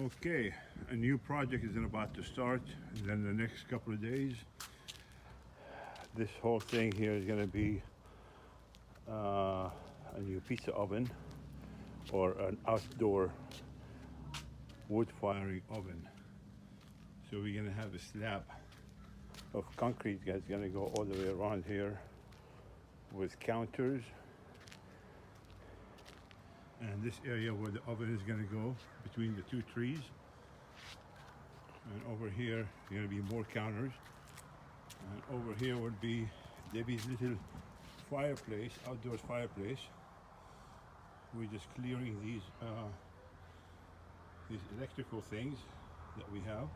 Okay, a new project is about to start. And then the next couple of days, this whole thing here is going to be a new pizza oven or an outdoor wood firing oven. So we're going to have a slab of concrete that's going to go all the way around here with counters. And this area where the oven is going to go between the two trees. And over here, going to be more counters. And over here would be Debbie's little fireplace, outdoors fireplace. We're just clearing these electrical things that we have,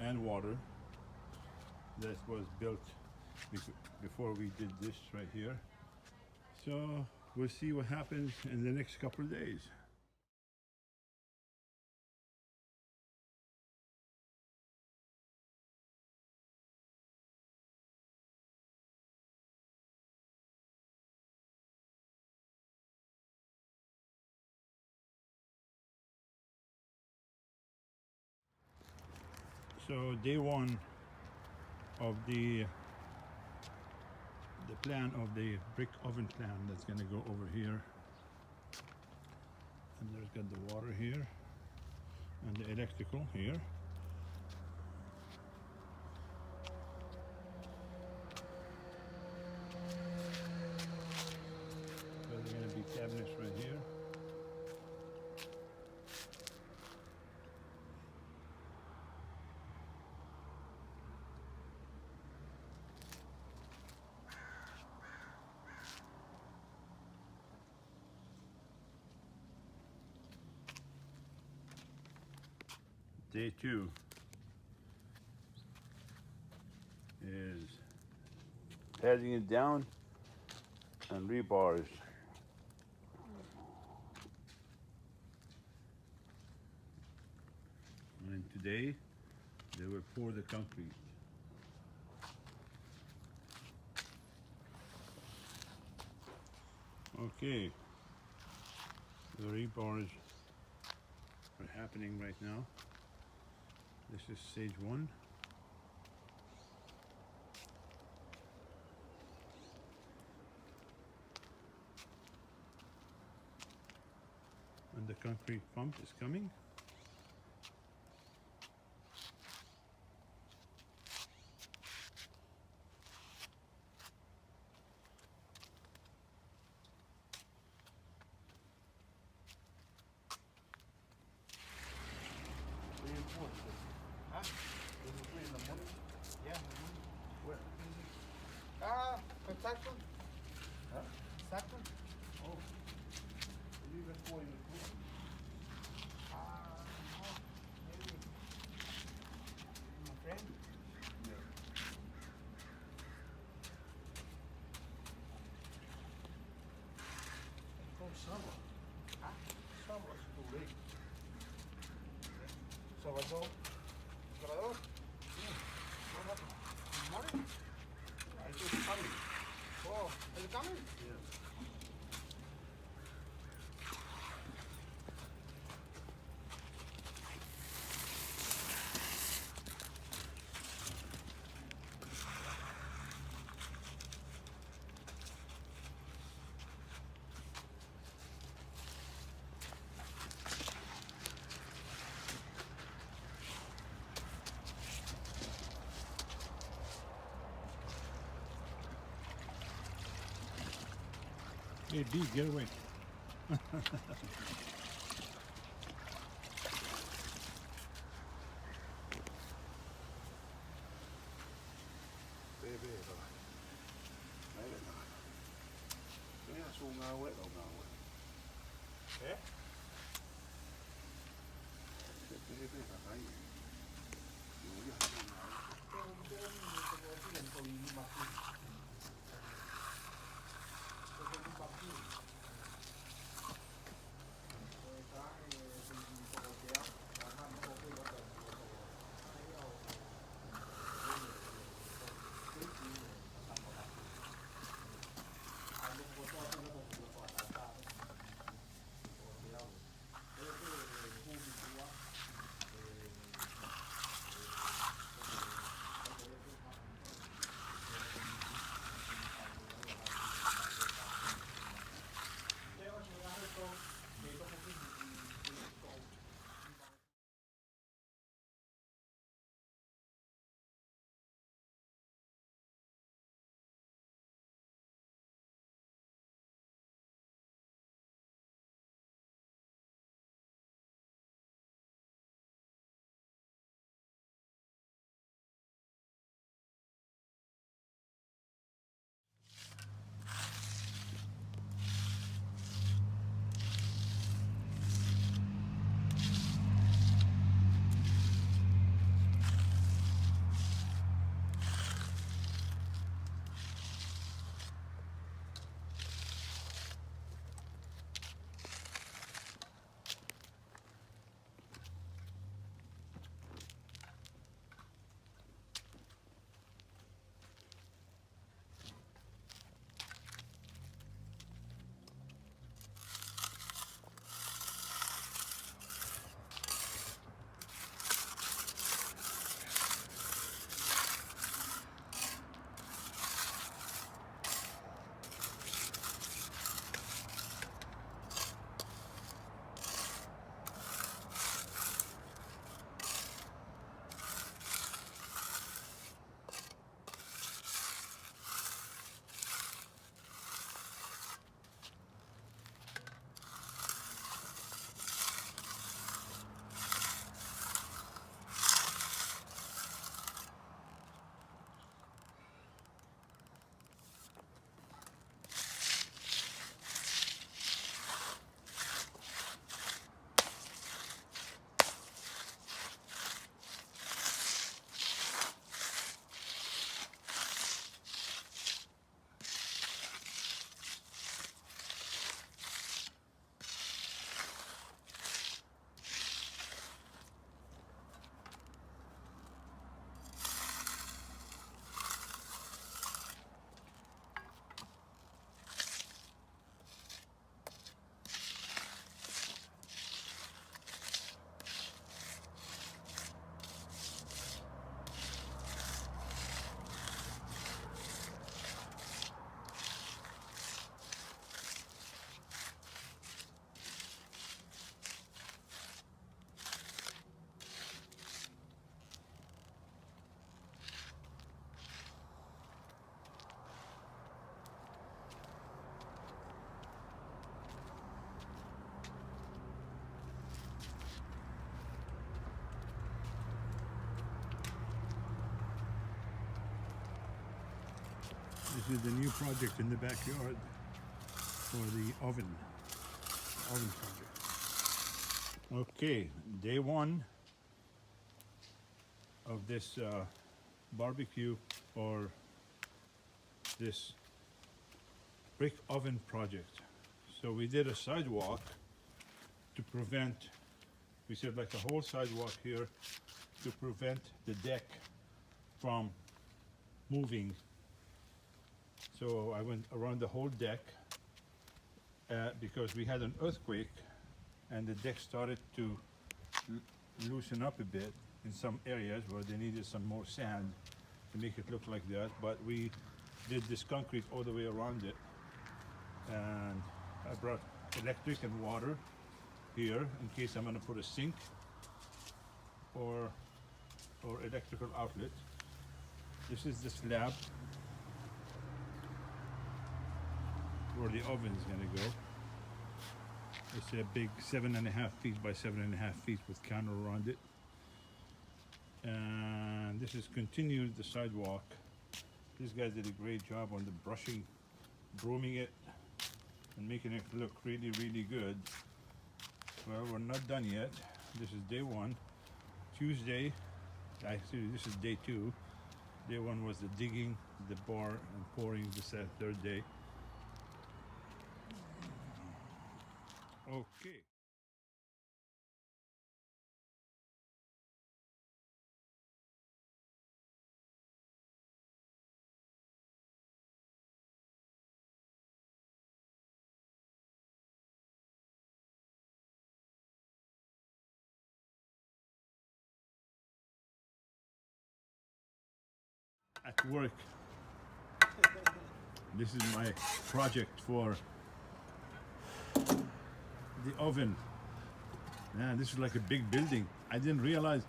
and water that was built before we did this right here. So we'll see what happens in the next couple of days. So day one of the plan of the brick oven plan that's going to go over here, and there's got the water here and the electrical here. There's going to be cabinets right here. Day two is patting it down and rebars. And today they will pour the concrete. Okay, the rebars are happening right now. This is stage one. And the concrete pump is coming. Huh? Did you put in the morning? Yeah, in the morning. Where? Exacto. Huh? Exacto. Oh. You even pour in the pool? No. Maybe. My friend? Yeah. Oh, summer. Huh? Summer is too late. Salvador? Salvador? Yeah. What happened? In the morning? I think it's coming. Oh, is it coming? Yeah. Hey, B, get away. Baby, đấy là cái là su ngao ấy, đầu ngao ấy. Thế? Cái là cái gì? Đủ gì hả? Cái lần tôi đi bạc đi. Tôi đi bạc đi. This is the new project in the backyard for the oven project. Okay, day one of this barbecue or this brick oven project. So we did a sidewalk to prevent, we said like a whole sidewalk here to prevent the deck from moving. So I went around the whole deck because we had an earthquake and the deck started to loosen up a bit in some areas where they needed some more sand to make it look like that. But we did this concrete all the way around it, and I brought electric and water here in case I'm going to put a sink or electrical outlet. This is the slab where the oven is going to go. It's a big 7.5 feet by 7.5 feet with counter around it. And this is continued the sidewalk. These guys did a great job on the brushing, brooming it, and making it look really, really good. Well, we're not done yet. This is day one. Tuesday, actually this is day two. Day one was the digging, the bar, and pouring. This is the third day. Okay. At work. This is my project for the oven. Man, this is like a big building. I didn't realize.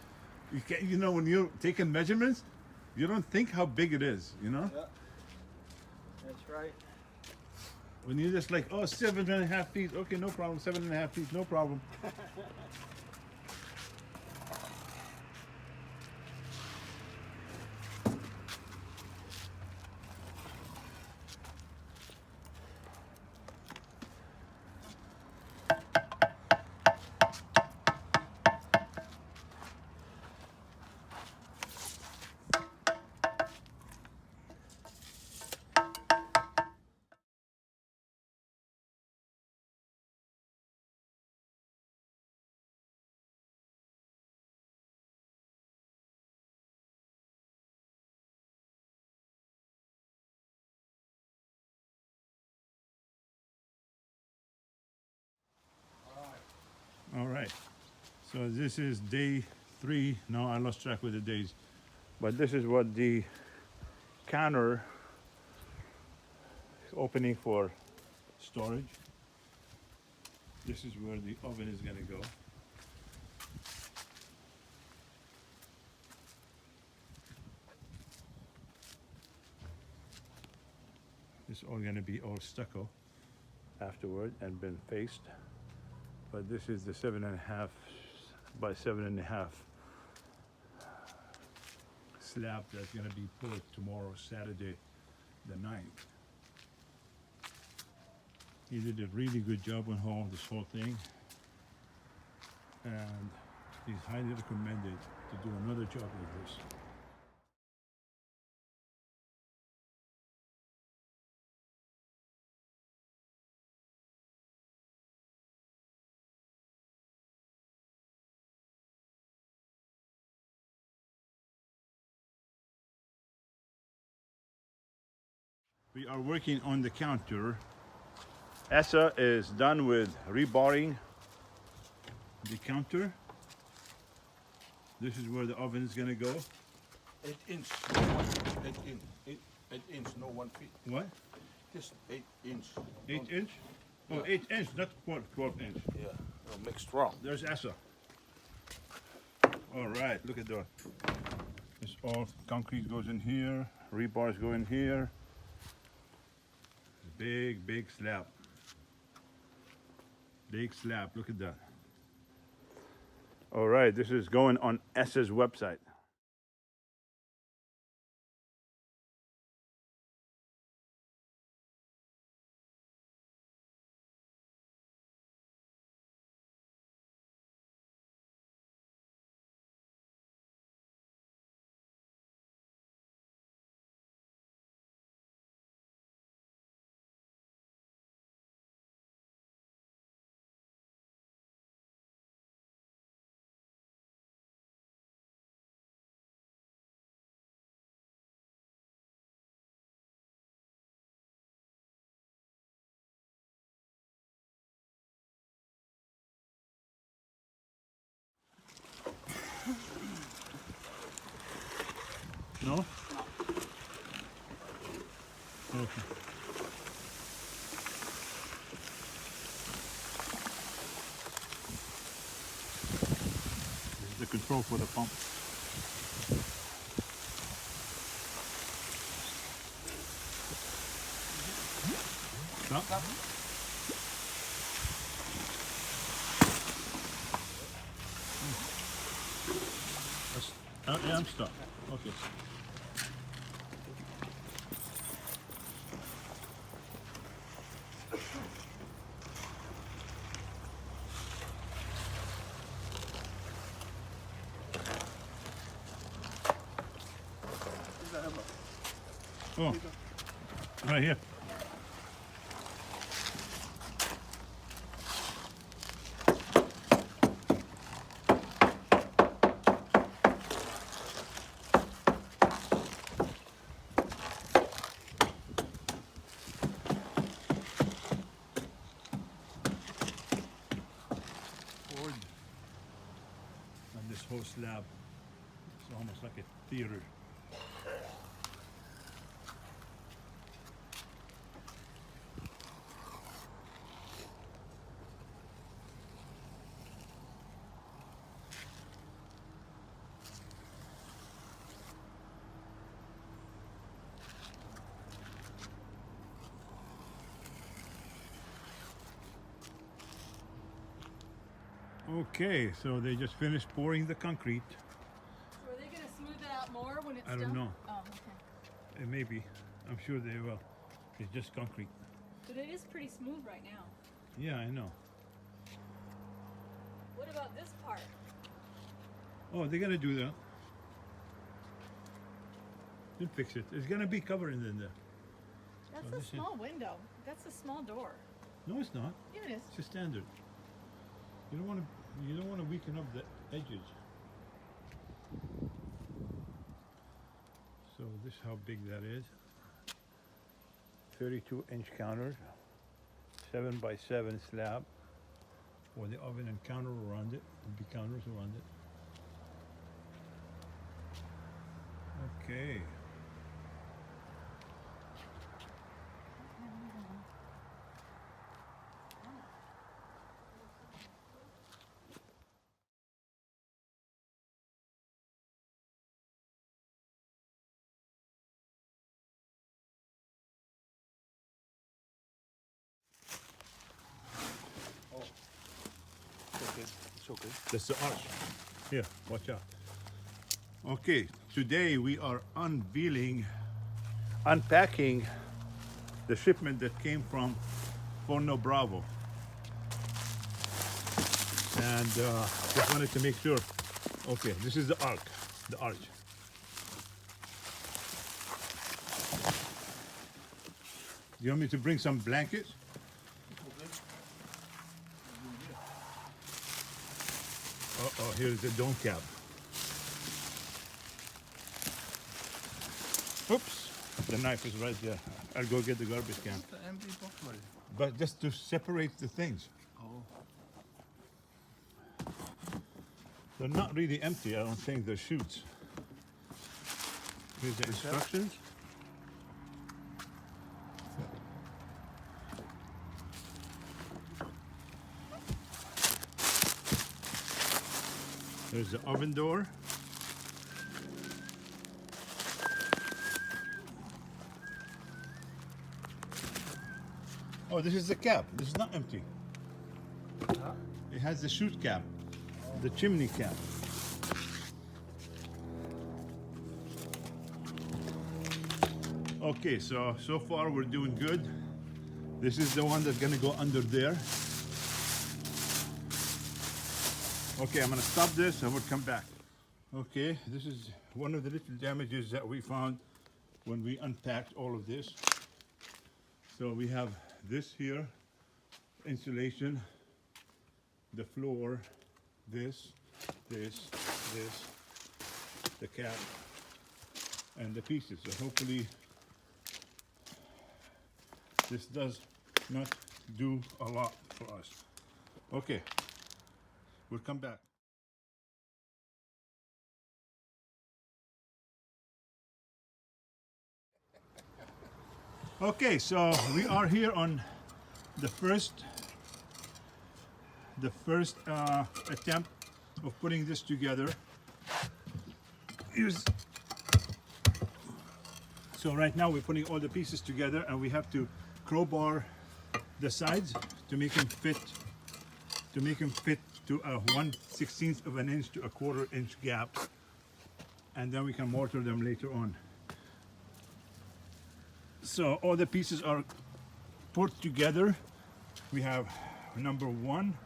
You know, when you're taking measurements, you don't think how big it is, you know? Yeah. That's right. When you're just like, oh, 7.5 feet, okay, no problem, 7.5 feet, no problem. All right, so this is day 3. Now I lost track with the days, but this is what the counter is opening for storage. This is where the oven is gonna go. It's all gonna be all stucco afterward and been faced. But this is the 7.5 by 7.5 slab that's gonna be poured tomorrow, Saturday, the 9th. He did a really good job on this whole thing, and he's highly recommended to do another job like this. We are working on the counter. Essa is done with rebarring the counter. This is where the oven is gonna go. 8 inch, no 1 feet. 8 inch, no 1 feet. What? Just 8 inch. 8 inch? Oh, 8 inch, not 12 inch. Yeah, mixed wrong. There's Essa. All right, look at that. It's all concrete goes in here, rebars go in here. Big, big slab. Big slab, look at that. All right, this is going on Essa's website. control for the pump. Stop. Yeah, I'm stuck. Okay. Oh, right here. And this whole slab, it's almost like a theater. Okay, so they just finished pouring the concrete. So are they going to smooth it out more when it's I done? don't know. Oh, okay. It may be. I'm sure they will. It's just concrete. But it is pretty smooth right now. Yeah, I know. What about this part? Oh, they're gonna do that. They'll fix it. It's gonna be covered in there. That's So a this is- small window. That's a small door. No, it's not. Yeah, it is. It's a standard. You don't want to. You don't want to weaken up the edges. So this is how big that is. 32-inch counters, 7x7 slab, for the oven and counter around it. There'll be counters around it. Okay. It's okay. That's the arch. Here, watch out. Okay, today we are unpacking the shipment that came from Forno Bravo. And just wanted to make sure. Okay, this is the arch. Do you want me to bring some blankets? Oh, here's the dome cap. Oops, the knife is right there. I'll go get the garbage can. The empty box, buddy. But just to separate the things. Oh. They're not really empty, I don't think, they're chutes. Here's the instructions. There's the oven door. Oh, this is the cap. This is not empty. Huh? It has the chute cap, the chimney cap. Okay, so far we're doing good. This is the one that's gonna go under there. Okay, I'm gonna stop this and we'll come back. Okay, this is one of the little damages that we found when we unpacked all of this. So we have this here, insulation, the floor, this, the cap, and the pieces. So hopefully this does not do a lot for us. Okay, we'll come back. Okay, so we are here on the first attempt of putting this together. use. So right now we're putting all the pieces together, and we have to crowbar the sides to make them fit. To make them fit to a 1/16 of an inch to a 1/4 inch gap, and then we can mortar them later on. So all the pieces are put together. We have number 1,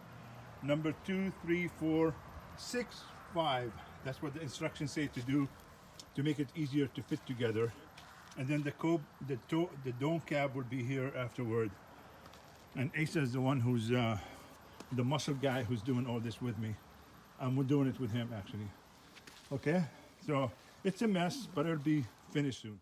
number 2, 3, 4, 6, 5. That's what the instructions say to do to make it easier to fit together. And then the dome cab will be here afterward. And Asa is the one who's the muscle guy who's doing all this with me. I'm doing it with him actually. Okay, so it's a mess, but it'll be finished soon.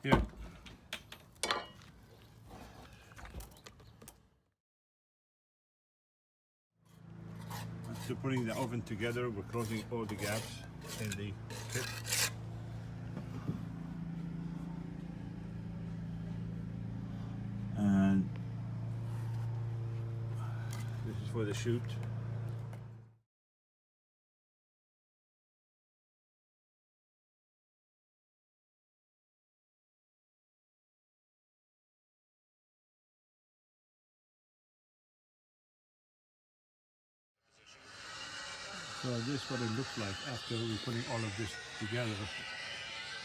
Here. So putting the oven together, we're closing all the gaps in the pit. And this is for the chute. So this is what it looks like after we're putting all of this together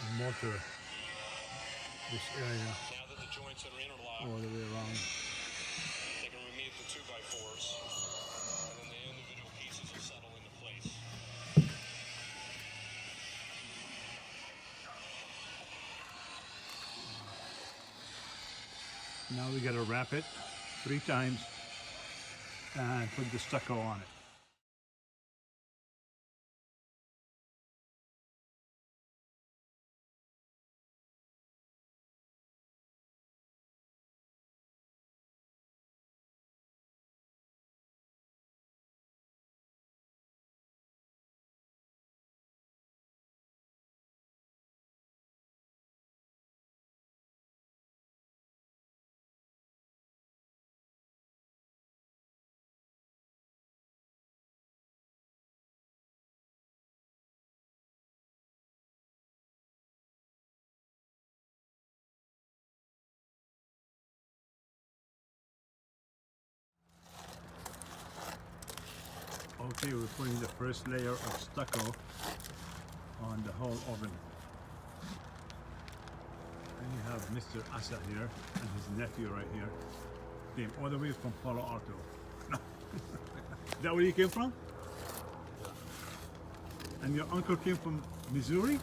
and mortar this area Now that the joints are interlocked, all the way around. they can remove the 2x4s, and then the individual pieces will settle into place. Now we gotta wrap it 3 times and put the stucco on it. Okay, we're putting the first layer of stucco on the whole oven. And you have Mr. Asa here and his nephew right here. Came all the way from Palo Alto. Is that where you came from? And your uncle came from Missouri?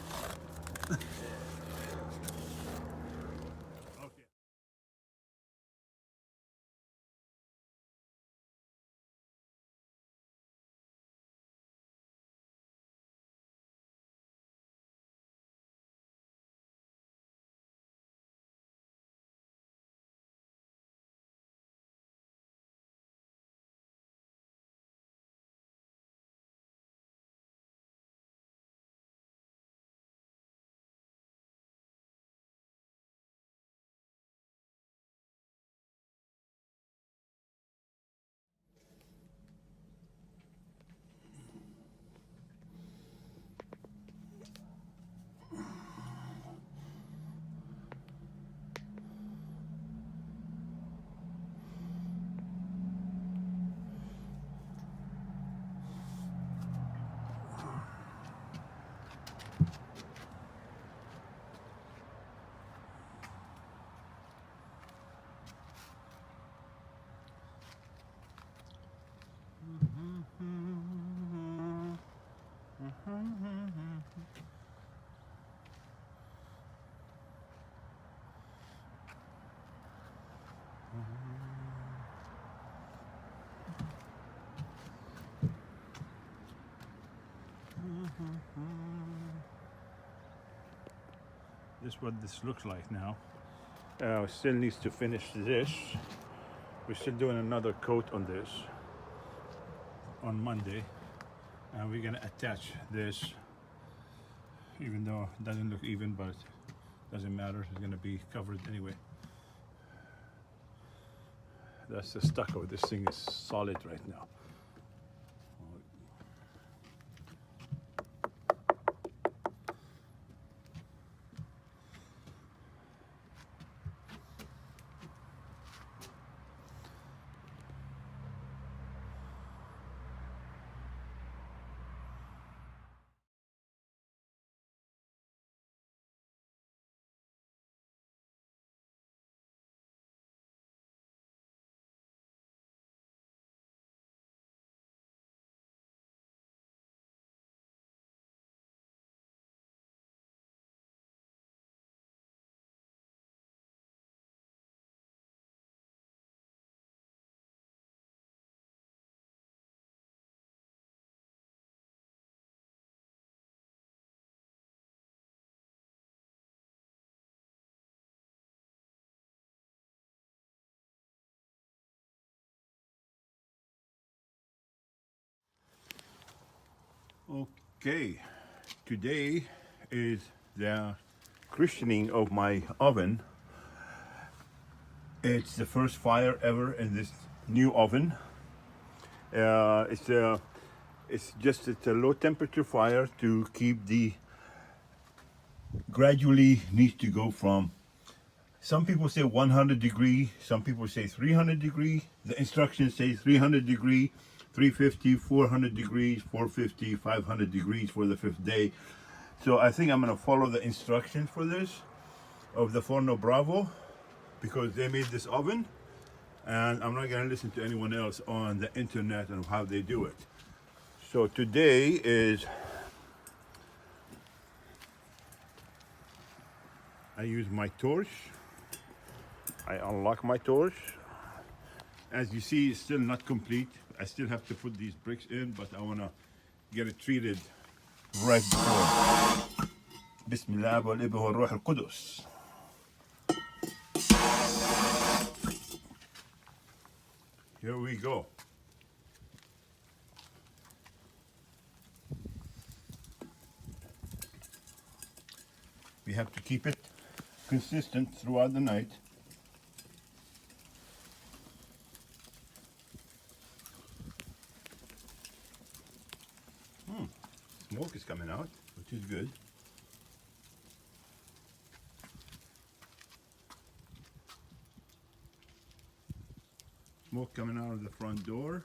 This is what this looks like now. Still needs to finish this. We're still doing another coat on this on Monday, and we're gonna attach this, even though it doesn't look even, but doesn't matter, it's gonna be covered anyway. That's the stucco. This thing is solid right now. Okay, today is the christening of my oven. It's the first fire ever in this new oven. It's a low temperature fire to keep the gradually needs to go from, some people say 100 degree, some people say 300 degree. The instructions say 300 degree, 350, 400 degrees, 450, 500 degrees for the 5th day. So I think I'm gonna follow the instructions for this of the Forno Bravo, because they made this oven, and I'm not gonna listen to anyone else on the internet and how they do it. So today is, I use my torch. I unlock my torch. As you see, it's still not complete. I still have to put these bricks in, but I wanna get it treated right before. Bismillah wal-Ibn wal-Ruh al-Qudus. Here we go. We have to keep it consistent throughout the night. Smoke is coming out, which is good. Smoke coming out of the front door.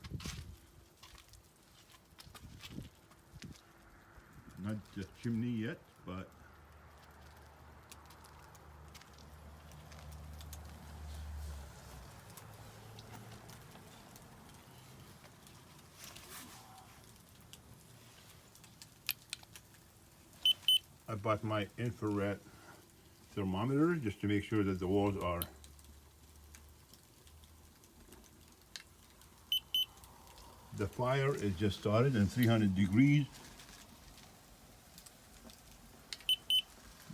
Not the chimney yet, but I bought my infrared thermometer just to make sure that the walls are the fire is just started and 300 degrees.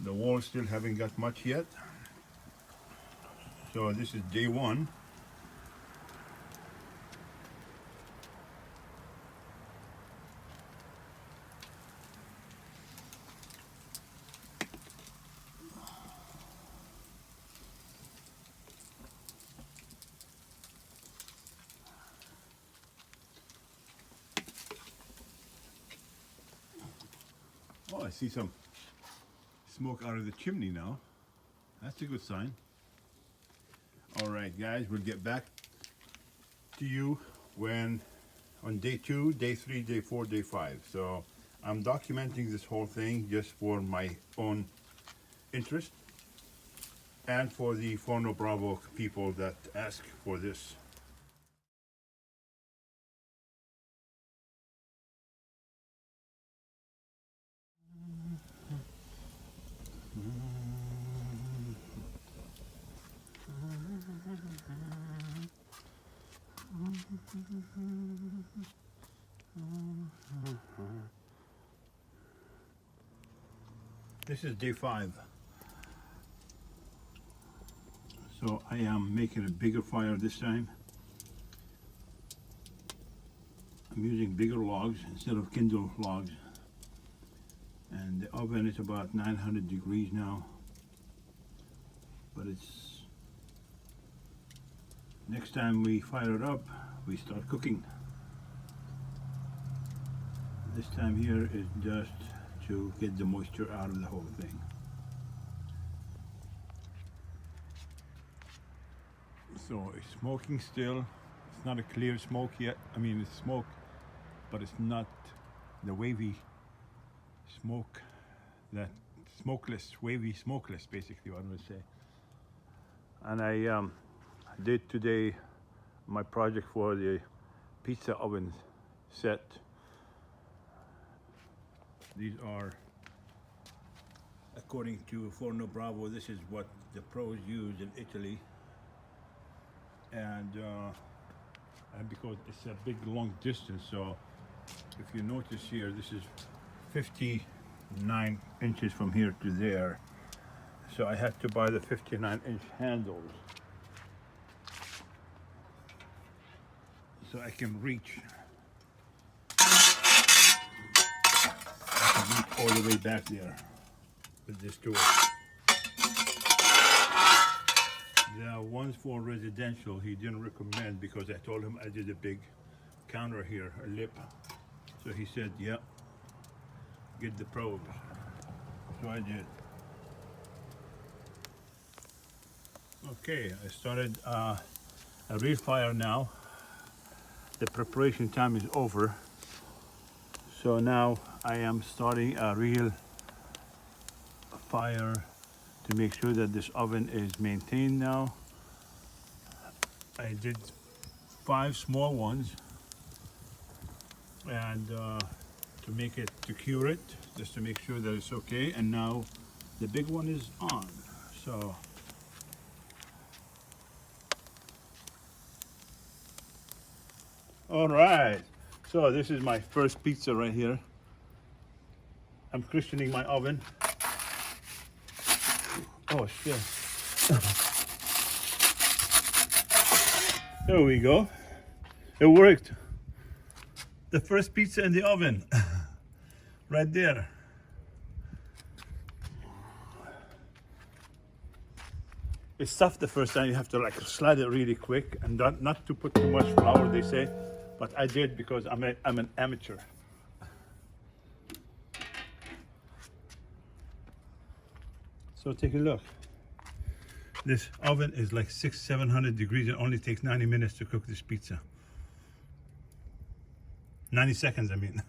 The walls still haven't got much yet. So this is day one. Oh, I see some smoke out of the chimney now. That's a good sign. All right, guys, we'll get back to you when on day 2, day 3, day 4, day 5. So I'm documenting this whole thing just for my own interest and for the Forno Bravo people that ask for this. This is day 5. So I am making a bigger fire this time. I'm using bigger logs instead of kindle logs. And the oven is about 900 degrees now. But it's, next time we fire it up, we start cooking. This time here is just to get the moisture out of the whole thing. So it's smoking still. It's not a clear smoke yet. I mean, it's smoke, but it's not the wavy smoke, that smokeless, wavy smokeless, basically what I would say. And I did today my project for the pizza oven set. These are, according to Forno Bravo, this is what the pros use in Italy. And because it's a big long distance, so if you notice here, this is 59 inches from here to there. So I had to buy the 59-inch handles so I can reach all the way back there with this tool. The ones for residential he didn't recommend because I told him I did a big counter here, a lip. So he said, yeah, get the probes. So I did. Okay, I started a real fire now. The preparation time is over. So now I am starting a real fire to make sure that this oven is maintained now. I did 5 small ones and to make it, to cure it, just to make sure that it's okay. And now the big one is on. So all right, so this is my first pizza right here. I'm christening my oven. Oh shit. There we go. It worked. The first pizza in the oven. Right there. It's tough the first time. You have to like slide it really quick and not to put too much flour, they say. But I did because I'm an amateur. So take a look. This oven is like 600-700 degrees. It only takes 90 minutes to cook this pizza. 90 seconds, I mean.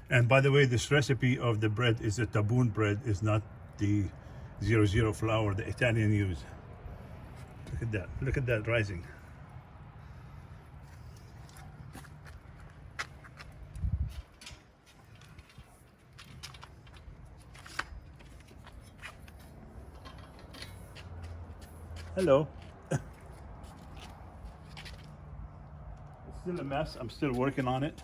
And by the way, this recipe of the bread is a taboon bread, is not the 00 flour the Italian use. Look at that. Look at that rising. Hello. It's still a mess. I'm still working on it.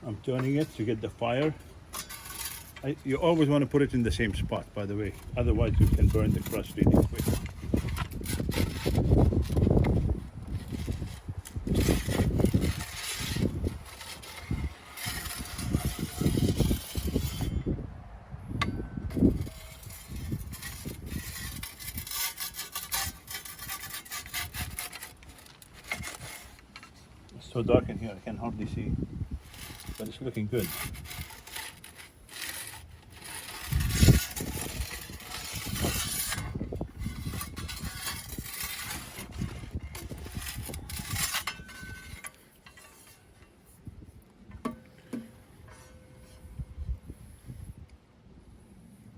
I'm turning it to get the fire. You always want to put it in the same spot, by the way. Otherwise you can burn the crust really quick. It's so dark in here, I can hardly see. But it's looking good.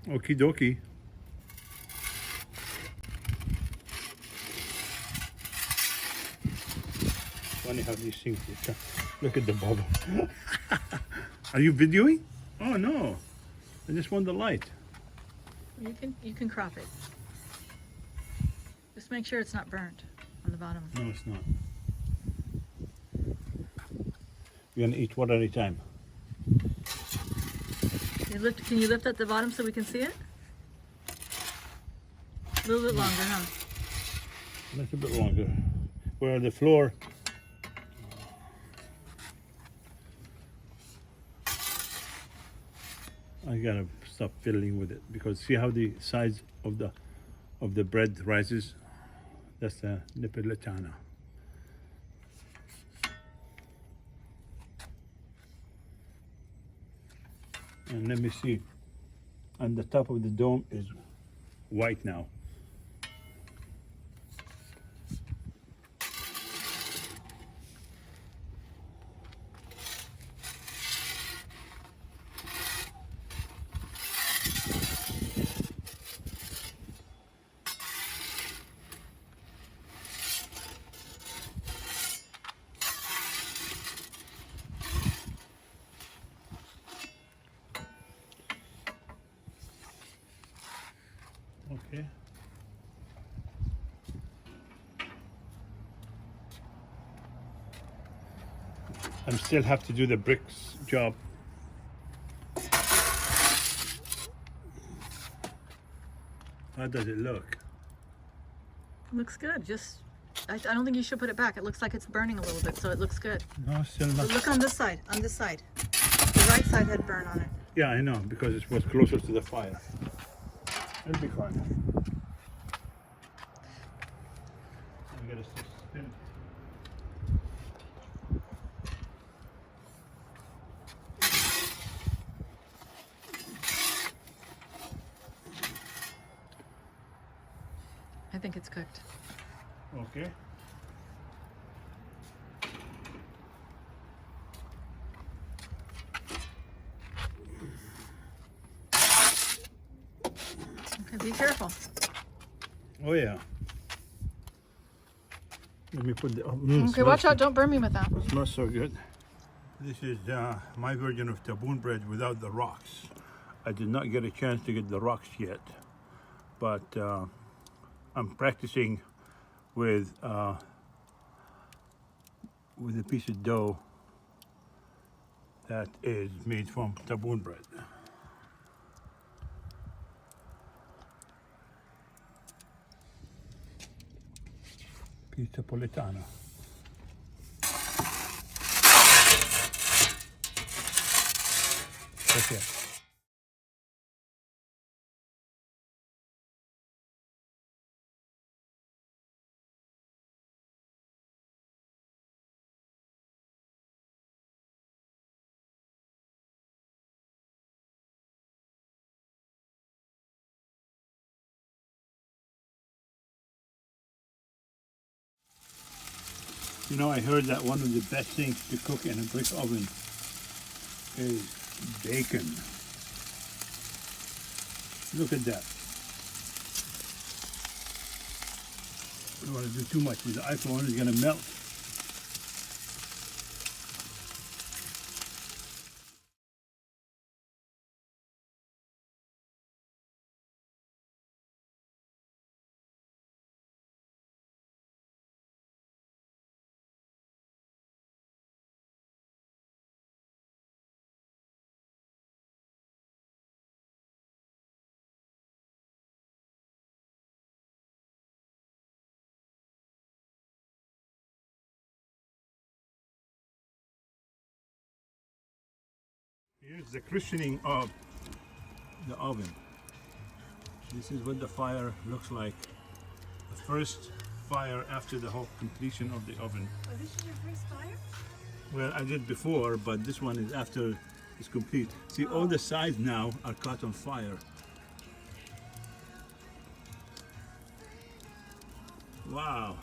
Okie dokie. Funny how these things look at the bubble. Are you videoing? Oh no. I just want the light. You can crop it. Just make sure it's not burnt on the bottom. No, it's not. You're gonna eat one at a time. Can you lift at the bottom so we can see it? A little bit longer, huh? That's a bit longer. Where the floor. I gotta stop fiddling with it because see how the size of the bread rises? That's the Napolitana. And let me see. And the top of the dome is white now. Okay. I still have to do the bricks job. How does it look? Looks good. I don't think you should put it back. It looks like it's burning a little bit, so it looks good. No, still not. But look on this side. On this side. The right side had burn on it. Yeah, I know, because it was closer to the fire. It'll be fine. I'm gonna spin it. I think it's cooked. Okay. Okay, be careful. Oh yeah. Let me put the. Okay, watch out. Don't burn me with that. It smells so good. This is my version of taboon bread without the rocks. I did not get a chance to get the rocks yet, but I'm practicing with a piece of dough that is made from taboon bread. Pizza Napolitana. Okay. You know, I heard that one of the best things to cook in a brick oven is bacon. Look at that. I don't want to do too much because the iPhone is going to melt. Here's the christening of the oven. This is what the fire looks like. The first fire after the whole completion of the oven. Oh, this is your first fire? Well, I did before, but this one is after it's complete. See, all the sides now are caught on fire. Wow.